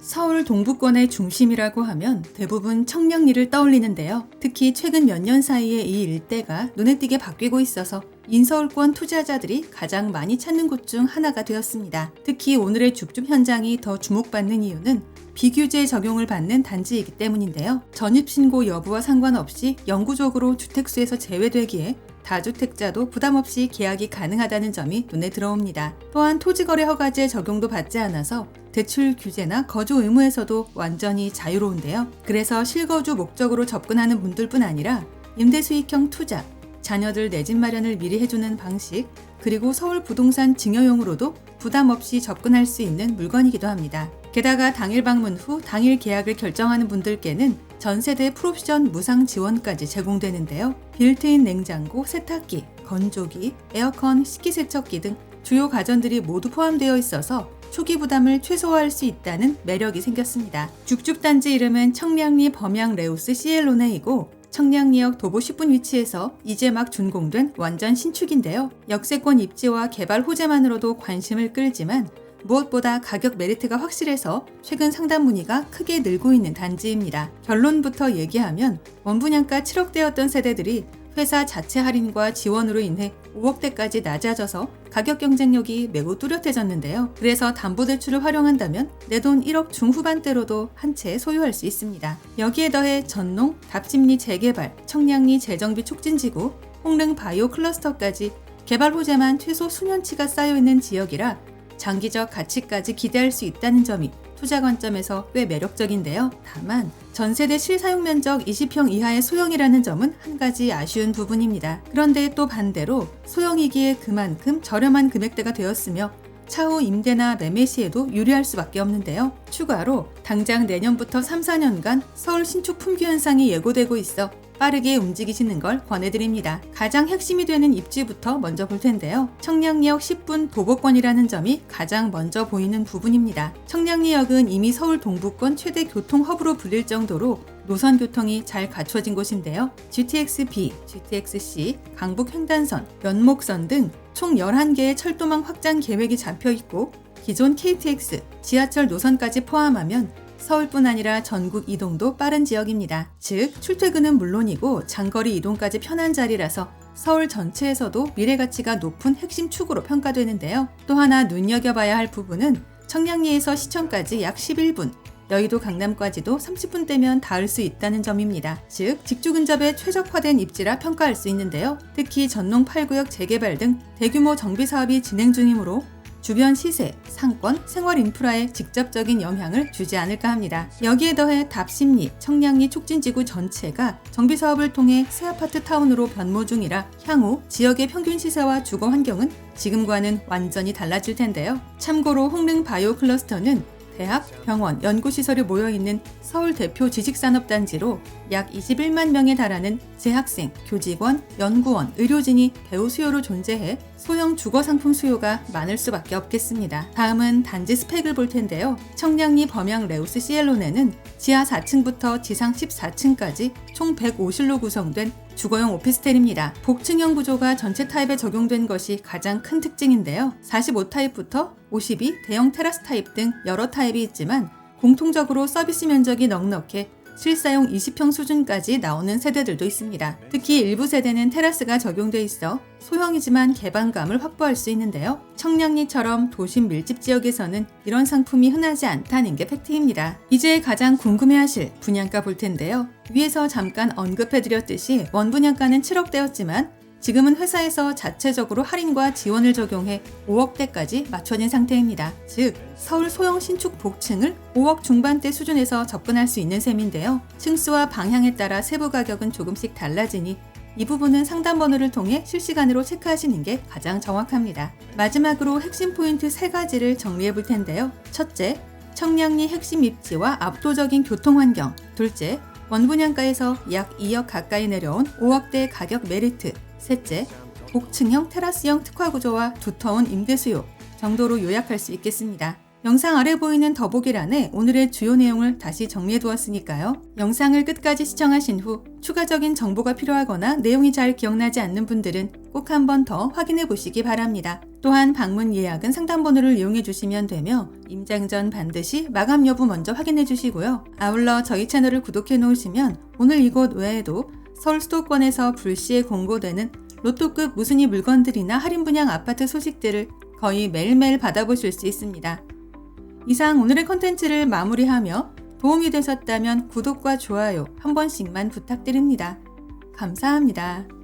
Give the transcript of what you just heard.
서울 동부권의 중심이라고 하면 대부분 청량리를 떠올리는데요. 특히 최근 몇 년 사이에 이 일대가 눈에 띄게 바뀌고 있어서 인서울권 투자자들이 가장 많이 찾는 곳 중 하나가 되었습니다. 특히 오늘의 줍줍 현장이 더 주목받는 이유는 비규제 적용을 받는 단지이기 때문인데요. 전입신고 여부와 상관없이 영구적으로 주택수에서 제외되기에 다주택자도 부담없이 계약이 가능하다는 점이 눈에 들어옵니다. 또한 토지거래 허가제 적용도 받지 않아서 대출 규제나 거주 의무에서도 완전히 자유로운데요. 그래서 실거주 목적으로 접근하는 분들뿐 아니라 임대수익형 투자, 자녀들 내 집 마련을 미리 해주는 방식, 그리고 서울 부동산 증여용으로도 부담 없이 접근할 수 있는 물건이기도 합니다. 게다가 당일 방문 후 당일 계약을 결정하는 분들께는 전세대 풀옵션 무상 지원까지 제공되는데요. 빌트인 냉장고, 세탁기, 건조기, 에어컨, 식기세척기 등 주요 가전들이 모두 포함되어 있어서 초기 부담을 최소화할 수 있다는 매력이 생겼습니다. 줍줍 단지 이름은 청량리 범양 레우스 시엘로네이고 청량리역 도보 10분 위치에서 이제 막 준공된 완전 신축인데요. 역세권 입지와 개발 호재만으로도 관심을 끌지만 무엇보다 가격 메리트가 확실해서 최근 상담 문의가 크게 늘고 있는 단지입니다. 결론부터 얘기하면 원분양가 7억대였던 세대들이 회사 자체 할인과 지원으로 인해 5억대까지 낮아져서 가격 경쟁력이 매우 뚜렷해졌는데요. 그래서 담보대출을 활용한다면 내 돈 1억 중후반대로도 한 채 소유할 수 있습니다. 여기에 더해 전농, 답심리 재개발, 청량리 재정비 촉진지구, 홍릉 바이오 클러스터까지 개발 호재만 최소 수년치가 쌓여있는 지역이라 장기적 가치까지 기대할 수 있다는 점이 투자 관점에서 꽤 매력적인데요. 다만 전세대 실사용 면적 20평 이하의 소형이라는 점은 한 가지 아쉬운 부분입니다. 그런데 또 반대로 소형이기에 그만큼 저렴한 금액대가 되었으며 차후 임대나 매매 시에도 유리할 수밖에 없는데요. 추가로 당장 내년부터 3, 4년간 서울 신축 품귀 현상이 예고되고 있어 빠르게 움직이시는 걸 권해드립니다. 가장 핵심이 되는 입지부터 먼저 볼 텐데요. 청량리역 10분 도보권이라는 점이 가장 먼저 보이는 부분입니다. 청량리역은 이미 서울 동부권 최대 교통 허브로 불릴 정도로 노선 교통이 잘 갖춰진 곳인데요. GTX-B, GTX-C, 강북 횡단선, 연목선 등 총 11개의 철도망 확장 계획이 잡혀 있고 기존 KTX, 지하철 노선까지 포함하면 서울뿐 아니라 전국 이동도 빠른 지역입니다. 즉 출퇴근은 물론이고 장거리 이동까지 편한 자리라서 서울 전체에서도 미래 가치가 높은 핵심 축으로 평가되는데요. 또 하나 눈여겨봐야 할 부분은 청량리에서 시청까지 약 11분, 여의도 강남까지도 30분대면 닿을 수 있다는 점입니다. 즉 직주 근접에 최적화된 입지라 평가할 수 있는데요. 특히 전농 8구역 재개발 등 대규모 정비 사업이 진행 중이므로 주변 시세, 상권, 생활 인프라에 직접적인 영향을 주지 않을까 합니다. 여기에 더해 답심리, 청량리 촉진지구 전체가 정비사업을 통해 새아파트 타운으로 변모 중이라 향후 지역의 평균 시세와 주거 환경은 지금과는 완전히 달라질 텐데요. 참고로 홍릉 바이오 클러스터는 대학, 병원, 연구시설이 모여있는 서울 대표 지식산업단지로 약 21만 명에 달하는 재학생, 교직원, 연구원, 의료진이 대우 수요로 존재해 소형 주거상품 수요가 많을 수밖에 없겠습니다. 다음은 단지 스펙을 볼 텐데요. 청량리 범양 레우스 시엘로네는 지하 4층부터 지상 14층까지 총 150로 구성된 주거용 오피스텔입니다. 복층형 구조가 전체 타입에 적용된 것이 가장 큰 특징인데요. 45타입부터 52, 대형 테라스 타입 등 여러 타입이 있지만 공통적으로 서비스 면적이 넉넉해 실사용 20평 수준까지 나오는 세대들도 있습니다. 특히 일부 세대는 테라스가 적용돼 있어 소형이지만 개방감을 확보할 수 있는데요. 청량리처럼 도심 밀집 지역에서는 이런 상품이 흔하지 않다는 게 팩트입니다. 이제 가장 궁금해하실 분양가 볼 텐데요. 위에서 잠깐 언급해드렸듯이 원분양가는 7억대였지만 지금은 회사에서 자체적으로 할인과 지원을 적용해 5억대까지 맞춰진 상태입니다. 즉 서울 소형 신축 복층을 5억 중반대 수준에서 접근할 수 있는 셈인데요. 층수와 방향에 따라 세부 가격은 조금씩 달라지니 이 부분은 상담 번호를 통해 실시간으로 체크하시는 게 가장 정확합니다. 마지막으로 핵심 포인트 3가지를 정리해 볼 텐데요. 첫째, 청량리 핵심 입지와 압도적인 교통환경. 둘째, 원분양가에서 약 2억 가까이 내려온 5억대 가격 메리트. 셋째, 복층형 테라스형 특화 구조와 두터운 임대 수요 정도로 요약할 수 있겠습니다. 영상 아래 보이는 더보기란에 오늘의 주요 내용을 다시 정리해 두었으니까요. 영상을 끝까지 시청하신 후 추가적인 정보가 필요하거나 내용이 잘 기억나지 않는 분들은 꼭 한 번 더 확인해 보시기 바랍니다. 또한 방문 예약은 상담번호를 이용해 주시면 되며 임장 전 반드시 마감 여부 먼저 확인해 주시고요. 아울러 저희 채널을 구독해 놓으시면 오늘 이곳 외에도 서울 수도권에서 불시에 공고되는 로또급 무순위 물건들이나 할인 분양 아파트 소식들을 거의 매일매일 받아보실 수 있습니다. 이상 오늘의 컨텐츠를 마무리하며 도움이 되셨다면 구독과 좋아요 한 번씩만 부탁드립니다. 감사합니다.